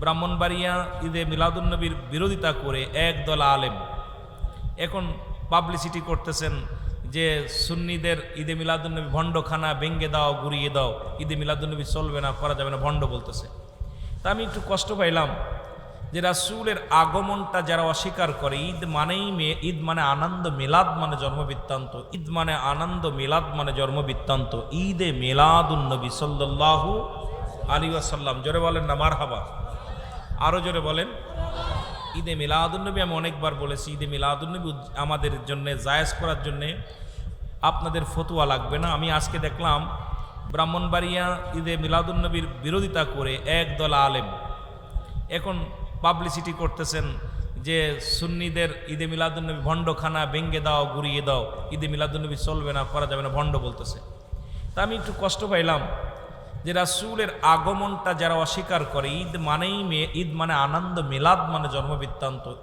ব্রাহ্মণবাড়িয়া ঈদে মিলাদুন্নবীর বিরোধিতা করে একদল আলেম এখন পাবলিসিটি করতেছেন যে সুন্নিদের ঈদে মিলাদুন্নবী ভণ্ডখানা ভেঙ্গে দাও, গুড়িয়ে দাও, ঈদে মিলাদুন্নবী চলবে না, করা যাবে না, ভণ্ড বলতেছে। তা আমি একটু কষ্ট পাইলাম যে রাসূলের আগমনটা যারা অস্বীকার করে, ঈদ মানেই ঈদ মানে আনন্দ, মিলাদ মানে জন্মবৃত্তান্ত, ঈদ মানে আনন্দ, মিলাদ মানে জন্মবৃত্তান্ত, ঈদে মিলাদুন্নবী সাল্লাল্লাহু আলাইহি ওয়াসাল্লাম, জোরে বলেন না মারহাবা, আরো জোরে বলেন। ঈদে মিলাদুন্নবী আমি অনেকবার বলেছি, ঈদে মিলাদুন্নবী আমাদের জন্য জায়েজ করার জন্যে আপনাদের ফতোয়া লাগবে না। আমি আজকে দেখলাম ব্রাহ্মণবাড়িয়া ঈদে মিলাদুন্নবীর বিরোধিতা করে একদল আলেম এখন পাবলিসিটি করতেছেন যে সুন্নিদের ঈদে মিলাদুন্নবী ভণ্ডখানা ভেঙ্গে দাও, গুড়িয়ে দাও, ঈদে মিলাদুন্নবী চলবে না, করা যাবে না, ভণ্ড বলতেছে। তা আমি একটু কষ্ট পাইলাম যে রাসূলের আগমনটা যারা অস্বীকার করে, ঈদ মানেই ঈদ মানে আনন্দ, মিলাদ মানে জন্মবৃত্তান্ত,